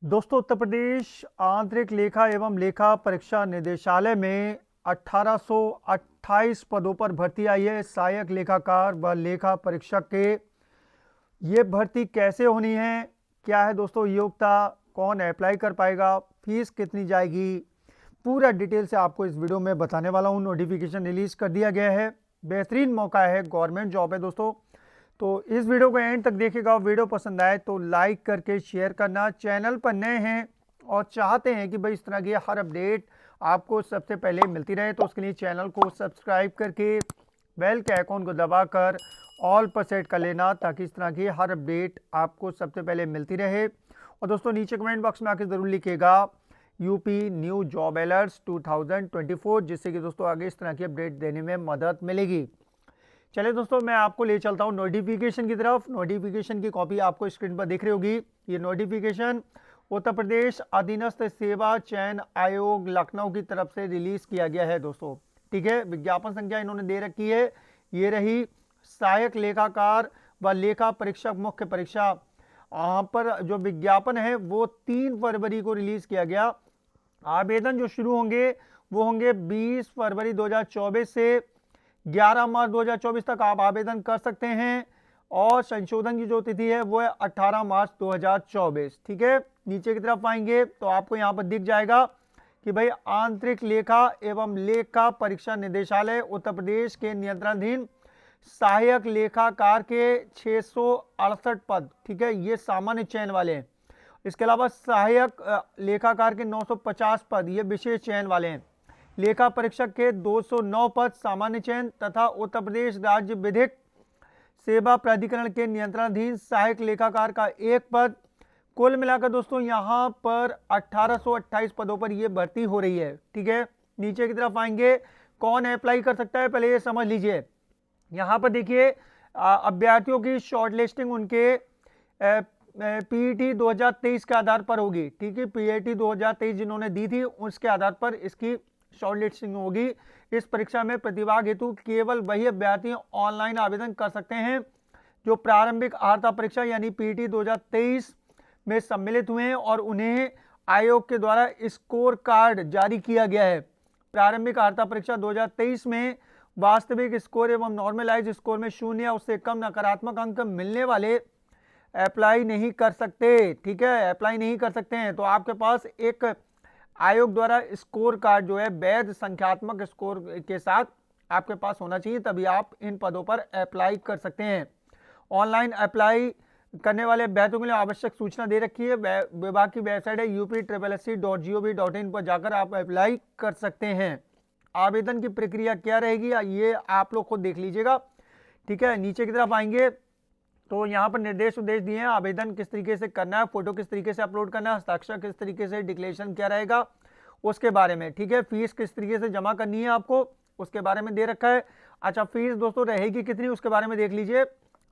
दोस्तों, उत्तर प्रदेश आंतरिक लेखा एवं लेखा परीक्षा निदेशालय में 1828 पदों पर भर्ती आई है। सहायक लेखाकार व लेखा परीक्षक के ये भर्ती कैसे होनी है, क्या है दोस्तों योग्यता, कौन अप्लाई कर पाएगा, फीस कितनी जाएगी, पूरा डिटेल से आपको इस वीडियो में बताने वाला हूँ। नोटिफिकेशन रिलीज कर दिया गया है, बेहतरीन मौका है, गवर्नमेंट जॉब है दोस्तों। तो इस वीडियो को एंड तक देखिएगा। वीडियो पसंद आए तो लाइक करके शेयर करना। चैनल पर नए हैं और चाहते हैं कि भाई इस तरह की हर अपडेट आपको सबसे पहले मिलती रहे, तो उसके लिए चैनल को सब्सक्राइब करके बेल के आइकॉन को दबाकर ऑल पर सेट कर लेना, ताकि इस तरह की हर अपडेट आपको सबसे पहले मिलती रहे। और दोस्तों, नीचे कमेंट बॉक्स में आके ज़रूर लिखिएगा यूपी न्यू जॉब अलर्ट्स 2024, जिससे कि दोस्तों आगे इस तरह की अपडेट देने में मदद मिलेगी। चलिए दोस्तों, मैं आपको ले चलता हूँ नोटिफिकेशन की तरफ। नोटिफिकेशन की कॉपी आपको स्क्रीन पर दिख रही होगी। ये नोटिफिकेशन उत्तर प्रदेश अधीनस्थ सेवा चयन आयोग लखनऊ की तरफ से रिलीज किया गया है दोस्तों। ठीक है, विज्ञापन संख्या इन्होंने दे रखी है, ये रही। सहायक लेखाकार व लेखा परीक्षक मुख्य परीक्षा, यहाँ पर जो विज्ञापन है वो 3 फरवरी को रिलीज किया गया। आवेदन जो शुरू होंगे वो होंगे 20 फरवरी 2024 से 11 मार्च 2024 तक आप आवेदन कर सकते हैं। और संशोधन की जो तिथि है वो है 18 मार्च 2024। ठीक है, नीचे की तरफ आएंगे तो आपको यहाँ पर दिख जाएगा कि भाई आंतरिक लेखा एवं लेखा परीक्षा निदेशालय उत्तर प्रदेश के नियंत्रणाधीन सहायक लेखाकार के 668 पद, ठीक है, ये सामान्य चयन वाले हैं। इसके अलावा सहायक लेखाकार के 950 पद ये विशेष चयन वाले हैं। लेखा परीक्षक के 209 पद सामान्य चयन तथा उत्तर प्रदेश राज्य विधिक सेवा प्राधिकरण के नियंत्रणाधीन सहायक लेखाकार का 1 पद। कुल मिलाकर दोस्तों यहाँ पर 1828 पदों पर यह भर्ती हो रही है। ठीक है, नीचे की तरफ आएंगे, कौन अप्लाई कर सकता है पहले ये समझ लीजिए। यहाँ पर देखिए, अभ्यर्थियों की शॉर्टलिस्टिंग उनके पीईटी 2023 के आधार पर होगी। ठीक है, पीईटी 2023 जिन्होंने दी थी उसके आधार पर इसकी शॉर्टलिस्टिंग होगी। इस परीक्षा में प्रतिभाग हेतु केवल वही अभ्यर्थी ऑनलाइन आवेदन कर सकते हैं जो प्रारंभिक अर्हता परीक्षा यानी पीईटी 2023 में सम्मिलित हुए हैं और उन्हें आयोग के द्वारा स्कोर कार्ड जारी किया गया है। प्रारंभिक अर्हता परीक्षा 2023 में वास्तविक स्कोर एवं नॉर्मलाइज स्कोर में 0 या उससे कम नकारात्मक अंक मिलने वाले अप्लाई नहीं कर सकते। ठीक है, अप्लाई नहीं कर सकते हैं। तो आपके पास एक आयोग द्वारा स्कोर कार्ड जो है वैध संख्यात्मक स्कोर के साथ आपके पास होना चाहिए, तभी आप इन पदों पर अप्लाई कर सकते हैं। ऑनलाइन अप्लाई करने वाले अभ्यर्थियों के लिए आवश्यक सूचना दे रखी है। विभाग की वेबसाइट है upssc.gov.in पर जाकर आप अप्लाई कर सकते हैं। आवेदन की प्रक्रिया क्या रहेगी ये आप लोग खुद देख लीजिएगा। ठीक है, नीचे की तरफ आएंगे तो यहाँ पर निर्देश उद्देश दिए हैं। आवेदन किस तरीके से करना है, फोटो किस तरीके से अपलोड करना है, हस्ताक्षर किस तरीके से, डिक्लेरेशन क्या रहेगा उसके बारे में। ठीक है, फीस किस तरीके से जमा करनी है आपको उसके बारे में दे रखा है। अच्छा, फीस दोस्तों रहेगी कितनी उसके बारे में देख लीजिए।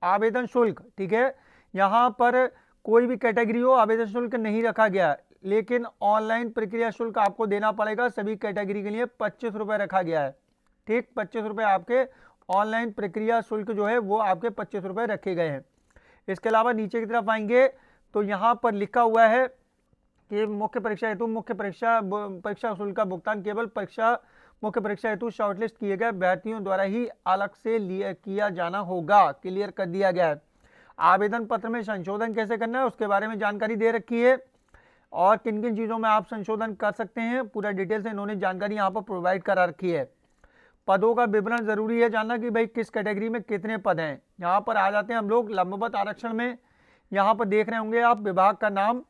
आवेदन शुल्क, ठीक है, यहाँ पर कोई भी कैटेगरी हो आवेदन शुल्क नहीं रखा गया, लेकिन ऑनलाइन प्रक्रिया शुल्क आपको देना पड़ेगा। सभी कैटेगरी के लिए 25 रुपये रखा गया है। ठीक, 25 रुपये आपके ऑनलाइन प्रक्रिया शुल्क जो है वो आपके 25 रुपये रखे गए हैं। इसके अलावा नीचे की तरफ आएंगे तो यहाँ पर लिखा हुआ है कि मुख्य परीक्षा हेतु परीक्षा शुल्क का भुगतान केवल मुख्य परीक्षा हेतु शॉर्टलिस्ट किए गए अभ्यर्थियों द्वारा ही अलग से किया जाना होगा। क्लियर कर दिया गया है। आवेदन पत्र में संशोधन कैसे करना है उसके बारे में जानकारी दे रखी है और किन किन चीज़ों में आप संशोधन कर सकते हैं पूरा डिटेल से इन्होंने जानकारी यहाँ पर प्रोवाइड करा रखी है। पदों का विवरण जरूरी है जानना कि भाई किस कैटेगरी में कितने पद हैं। यहाँ पर आ जाते हैं हम लोग लंबवत आरक्षण में। यहाँ पर देख रहे होंगे आप विभाग का नाम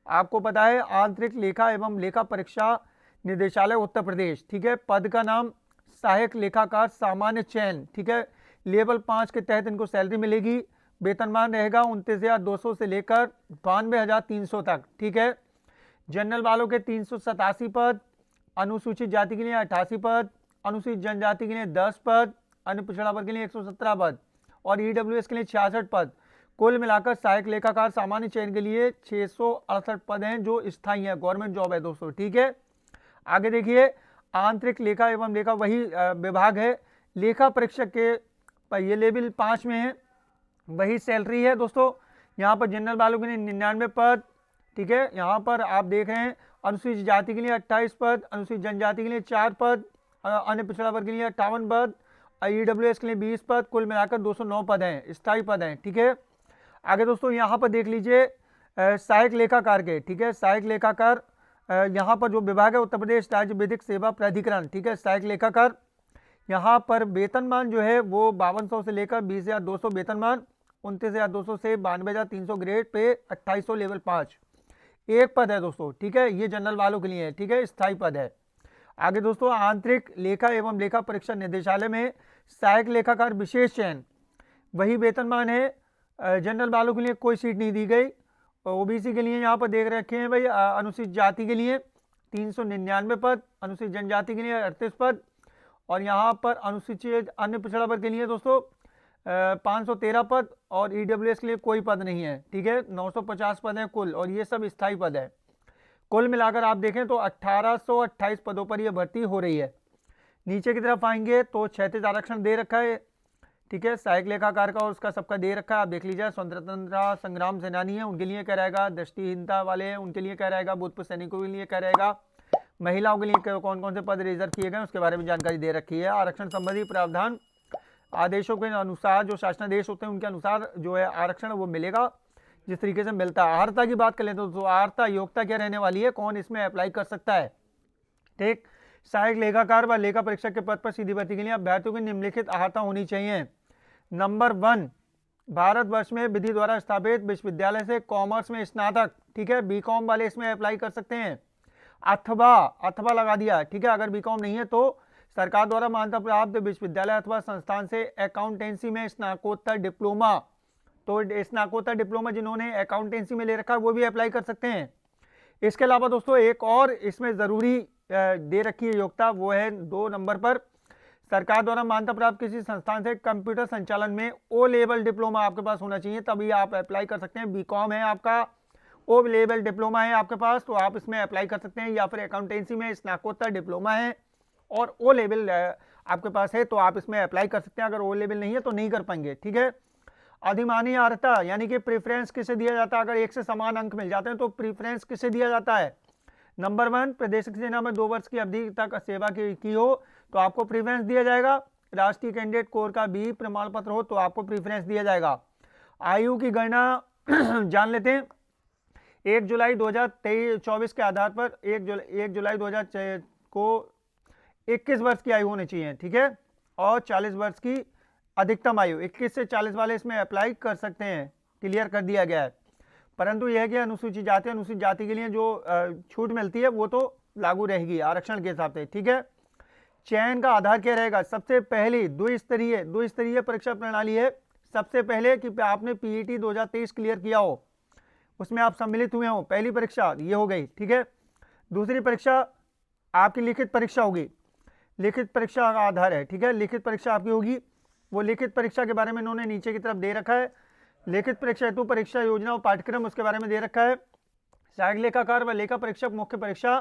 आपको पता है आंतरिक लेखा एवं लेखा परीक्षा निदेशालय उत्तर प्रदेश। ठीक है, पद का नाम सहायक लेखाकार सामान्य चयन। ठीक है, लेवल 5 के तहत इनको सैलरी मिलेगी। वेतनमान रहेगा 29,200 से लेकर 92,300 तक। ठीक है, जनरल वालों के 387 पद, अनुसूचित जाति के लिए 88 पद, अनुसूचित जनजाति के लिए 10 पद, अन्य पिछड़ा वर्ग के लिए 117 पद और ईडब्ल्यूएस के लिए 66 पद। कुल मिलाकर सहायक लेखाकार सामान्य चयन के लिए 668 पद हैं जो स्थायी है, गवर्नमेंट जॉब है दोस्तों। ठीक है, आगे देखिए, आंतरिक लेखा एवं लेखा वही विभाग है। लेखा परीक्षक के ये लेवल 5 में है, वही सैलरी है दोस्तों। यहाँ पर जनरल वालों के लिए 99 पद, ठीक है, यहाँ पर आप देख रहे हैं अनुसूचित जाति के लिए 28 पद, अनुसूचित जनजाति के लिए 4 पद, अन्य पिछड़ा वर्ग के लिए 58 पद, ईडब्ल्यूएस के लिए 20 पद, कुल मिलाकर 209 पद हैं, स्थायी पद हैं। ठीक है, आगे दोस्तों यहाँ पर देख लीजिए सहायक लेखाकार के, ठीक है, सहायक लेखाकार यहाँ पर जो विभाग है उत्तर प्रदेश राज्य विधिक सेवा प्राधिकरण, ठीक है, सहायक लेखाकार। यहाँ पर वेतनमान जो है वो 5200 से लेकर 20,200 वेतनमान, 29,200 से 92,300 ग्रेड पे, 2800 लेवल 5, एक पद है दोस्तों। ठीक है, ये जनरल वालों के लिए है। ठीक है, स्थायी पद है। आगे दोस्तों आंतरिक लेखा एवं लेखा परीक्षा निदेशालय में सहायक लेखाकार विशेष चयन, वही वेतनमान है, जनरल वालों के लिए कोई सीट नहीं दी गई। ओबीसी के लिए यहाँ पर देख रखे हैं भाई, अनुसूचित जाति के लिए 399 पद, अनुसूचित जनजाति के लिए 38 पद, और यहाँ पर अनुसूचित अन्य पिछड़ा वर्ग के लिए दोस्तों 513 पद, और ईडब्ल्यूएस के लिए कोई पद नहीं है। ठीक है, 950 पद हैं कुल, और ये सब स्थायी पद है। कुल मिलाकर आप देखें तो 1828 पदों पर यह भर्ती हो रही है। नीचे की तरफ आएंगे तो 36 आरक्षण दे रखा है। ठीक है, सहायक लेखाकार का और उसका सबका दे रखा है, आप देख लीजिए। स्वतंत्रता संग्राम सेनानी है उनके लिए क्या रहेगा, दृष्टिहीनता वाले हैं उनके लिए क्या रहेगा, भूतपूर्व सैनिकों के लिए क्या रहेगा, महिलाओं के लिए कौन कौन से पद रिजर्व किए गए उसके बारे में जानकारी दे रखी है। आरक्षण संबंधी प्रावधान आदेशों के अनुसार, जो शासनादेश होते हैं उनके अनुसार जो है आरक्षण वो मिलेगा जिस तरीके से मिलता है। अर्हता की बात कर लेते तो अर्हता योग्यता क्या रहने वाली है, कौन इसमें अप्लाई कर सकता है। ठीक, सहायक लेखाकार व लेखा परीक्षक के पद पर सीधी भर्ती के लिए अभ्यर्थियों की निम्नलिखित अर्हता होनी चाहिए। नंबर 1, भारतवर्ष में विधि द्वारा स्थापित विश्वविद्यालय से कॉमर्स में स्नातक, ठीक है, बीकॉम वाले इसमें अप्लाई कर सकते हैं, अथवा लगा दिया। ठीक है, अगर बीकॉम नहीं है तो सरकार द्वारा मान्यता प्राप्त विश्वविद्यालय अथवा संस्थान से अकाउंटेंसी में स्नातकोत्तर डिप्लोमा, तो स्नातकोत्तर डिप्लोमा जिन्होंने अकाउंटेंसी में ले रखा है वो भी अप्लाई कर सकते हैं। इसके अलावा दोस्तों एक और इसमें जरूरी दे रखी है योग्यता, वो है 2 नंबर पर, सरकार द्वारा मान्यता प्राप्त किसी संस्थान से कंप्यूटर संचालन में ओ लेवल डिप्लोमा आपके पास होना चाहिए, तभी आप अप्लाई कर सकते हैं। बीकॉम है आपका, ओ लेवल डिप्लोमा है आपके पास, तो आप इसमें अप्लाई कर सकते हैं, या फिर अकाउंटेंसी में स्नातकोत्तर डिप्लोमा है और ओ लेवल आपके पास है तो आप इसमें अप्लाई कर सकते हैं। अगर ओ लेवल नहीं है तो नहीं कर पाएंगे। ठीक है, अधिमानी अर्हता यानी कि प्रेफरेंस किसे दिया जाता है, अगर एक से समान अंक मिल जाते हैं तो प्रेफरेंस किसे दिया जाता है। नंबर 1, प्रादेशिक सेना में 2 वर्ष की अवधि तक सेवा की हो तो आपको प्रेफरेंस दिया जाएगा। राष्ट्रीय कैंडिडेट कोर का भी प्रमाण पत्र हो तो आपको प्रेफरेंस दिया जाएगा। आयु की गणना जान लेते हैं। 1 जुलाई 2024 के आधार पर 1 जुलाई 2024 को 21 वर्ष की आयु होनी चाहिए। ठीक है, और 40 वर्ष की अधिकतम आयु, 21 से 40 वाले इसमें अप्लाई कर सकते हैं, क्लियर कर दिया गया है। परंतु यह है कि अनुसूचित जाति के लिए जो छूट मिलती है वो तो लागू रहेगी आरक्षण के हिसाब से। ठीक है, चयन का आधार क्या रहेगा, सबसे पहली द्विस्तरीय परीक्षा प्रणाली है। सबसे पहले कि आपने पीईटी 2023 क्लियर किया हो, उसमें आप सम्मिलित हुए हो, पहली परीक्षा ये हो गई। ठीक है, दूसरी परीक्षा आपकी लिखित परीक्षा होगी, लिखित परीक्षा का आधार है। ठीक है, लिखित परीक्षा आपकी होगी, वो लिखित परीक्षा के बारे में इन्होंने नीचे की तरफ दे रखा है। लिखित परीक्षा हेतु परीक्षा योजना और पाठ्यक्रम उसके बारे में दे रखा है। सहायक लेखाकार व लेखा परीक्षक मुख्य परीक्षा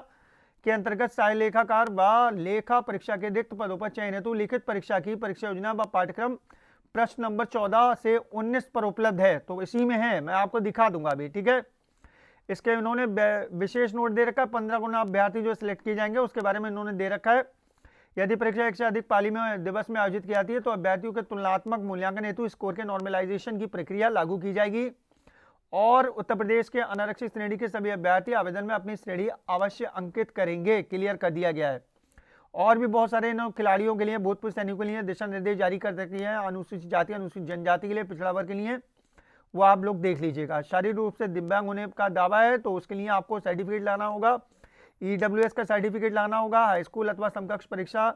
के अंतर्गत सहायक लेखाकार व लेखा परीक्षा के रिक्त पदों पर चयन हेतु लिखित परीक्षा की परीक्षा योजना व पाठ्यक्रम प्रश्न नंबर 14 से 19 पर उपलब्ध है, तो इसी में है, मैं आपको दिखा दूंगा अभी। ठीक है, इसके इन्होंने विशेष नोट दे रखा है। 15 गुना अभ्यर्थी जो सिलेक्ट किए जाएंगे उसके बारे में इन्होंने दे रखा है। यदि परीक्षा एक से अधिक पाली में दिवस में आयोजित की जाती है तो अभ्यर्थियों के तुलनात्मक मूल्यांकन हेतु स्कोर के नॉर्मलाइजेशन की प्रक्रिया लागू की जाएगी, और उत्तर प्रदेश के अनारक्षित श्रेणी के सभी अभ्यर्थी आवेदन में अपनी श्रेणी अवश्य अंकित करेंगे, क्लियर कर दिया गया है। और भी बहुत सारे खिलाड़ियों के लिए, भूतपूर्व सैनिकों के लिए दिशा निर्देश जारी कर रखी है। अनुसूचित जाति अनुसूचित जनजाति के लिए, पिछड़ा वर्ग के लिए, वो आप लोग देख लीजिएगा। शारीरिक रूप से दिव्यांग होने का दावा है तो उसके लिए आपको सर्टिफिकेट लाना होगा, ईडब्ल्यूएस का सर्टिफिकेट लाना होगा। हाई स्कूल अथवा समकक्ष परीक्षा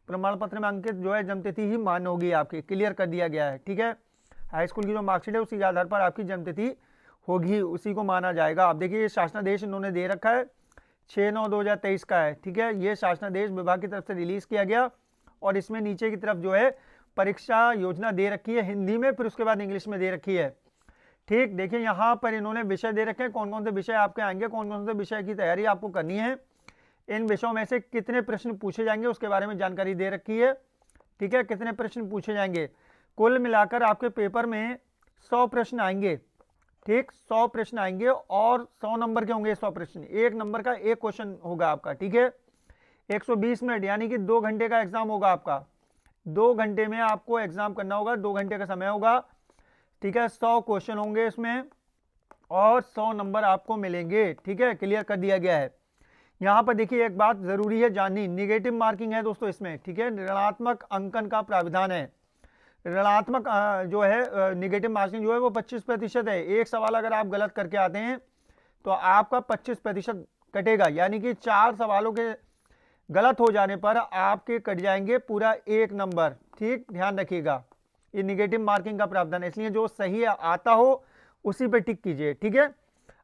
प्रमाण पत्र में अंकित जो है जन्मतिथि ही मान्य होगी आपकी, क्लियर कर दिया गया है। ठीक है, हाई स्कूल की जो मार्कशीट है उसी के आधार पर आपकी जन्मतिथि होगी, उसी को माना जाएगा। आप देखिए ये शासनादेश इन्होंने दे रखा है, 6/9/2023 का है। ठीक है, ये शासनादेश विभाग की तरफ से रिलीज किया गया, और इसमें नीचे की तरफ जो है परीक्षा योजना दे रखी है हिंदी में, फिर उसके बाद इंग्लिश में दे रखी है। ठीक, देखिए यहाँ पर इन्होंने विषय दे रखे हैं, कौन कौन से विषय आपके आएंगे, कौन कौन से विषय की तैयारी आपको करनी है, इन विषयों में से कितने प्रश्न पूछे जाएंगे उसके बारे में जानकारी दे रखी है। ठीक है, कितने प्रश्न पूछे जाएंगे, कुल मिलाकर आपके पेपर में 100 प्रश्न आएंगे। ठीक, 100 प्रश्न आएंगे और 100 नंबर के होंगे 100 प्रश्न, एक नंबर का एक क्वेश्चन होगा आपका। ठीक है, 120 मिनट यानी कि 2 घंटे का एग्जाम होगा आपका। 2 घंटे में आपको एग्जाम करना होगा, 2 घंटे का समय होगा। ठीक है, 100 क्वेश्चन होंगे इसमें और 100 नंबर आपको मिलेंगे। ठीक है, क्लियर कर दिया गया है। यहां पर देखिए एक बात जरूरी है जाननी, निगेटिव मार्किंग है दोस्तों इसमें। ठीक है, ऋणात्मक अंकन का प्राविधान है। ऋणात्मक जो है निगेटिव मार्किंग जो है वो 25% है। एक सवाल अगर आप गलत करके आते हैं तो आपका 25% कटेगा, यानी कि 4 सवालों के गलत हो जाने पर आपके कट जाएंगे पूरा 1 नंबर। ठीक, ध्यान रखिएगा, ये निगेटिव मार्किंग का प्रावधान है, इसलिए जो सही आता हो उसी पे टिक कीजिए। ठीक है,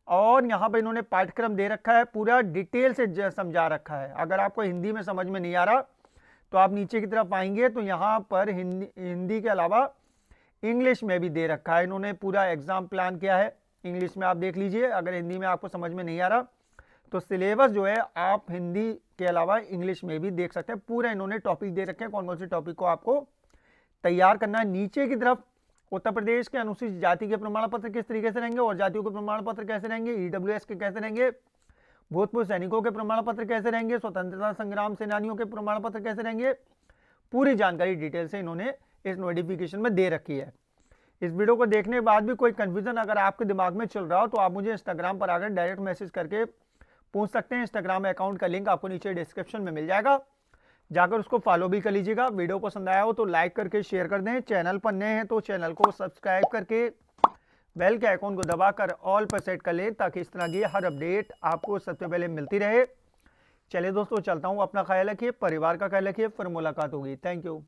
और यहाँ पर इन्होंने पाठ्यक्रम दे रखा है, पूरा डिटेल से समझा रखा है। अगर आपको हिंदी में समझ में नहीं आ रहा तो आप नीचे की तरफ आएंगे तो यहाँ पर हिंदी के अलावा इंग्लिश में भी दे रखा है। इन्होंने पूरा एग्जाम प्लान किया है, इंग्लिश में आप देख लीजिए। अगर हिंदी में आपको समझ में नहीं आ रहा तो सिलेबस जो है आप हिंदी के अलावा इंग्लिश में भी देख सकते हैं। पूरा इन्होंने टॉपिक दे रखे हैं, कौन कौन से टॉपिक को आपको तैयार करना है। नीचे की तरफ उत्तर प्रदेश के अनुसूचित जाति के प्रमाण पत्र किस तरीके से रहेंगे और जातियों के प्रमाण पत्र कैसे रहेंगे, ईडब्ल्यूएस के कैसे रहेंगे, भूतपूर्व सैनिकों के प्रमाण पत्र कैसे रहेंगे, स्वतंत्रता संग्राम सेनानियों के प्रमाण पत्र कैसे रहेंगे, पूरी जानकारी डिटेल से इन्होंने इस नोटिफिकेशन में दे रखी है। इस वीडियो को देखने के बाद भी कोई कंफ्यूजन अगर आपके दिमाग में चल रहा हो तो आप मुझे इंस्टाग्राम पर आकर डायरेक्ट मैसेज करके पूछ सकते हैं। इंस्टाग्राम अकाउंट का लिंक आपको नीचे डिस्क्रिप्शन में मिल जाएगा, जाकर उसको फॉलो भी कर लीजिएगा। वीडियो पसंद आया हो तो लाइक करके शेयर कर दें। चैनल पर नए हैं तो चैनल को सब्सक्राइब करके बेल के आइकॉन को दबाकर ऑल पर सेट कर लें, ताकि इस तरह की हर अपडेट आपको सबसे पहले मिलती रहे। चलिए दोस्तों, चलता हूँ, अपना ख्याल रखिए, परिवार का ख्याल रखिए, फिर मुलाकात होगी। Thank you.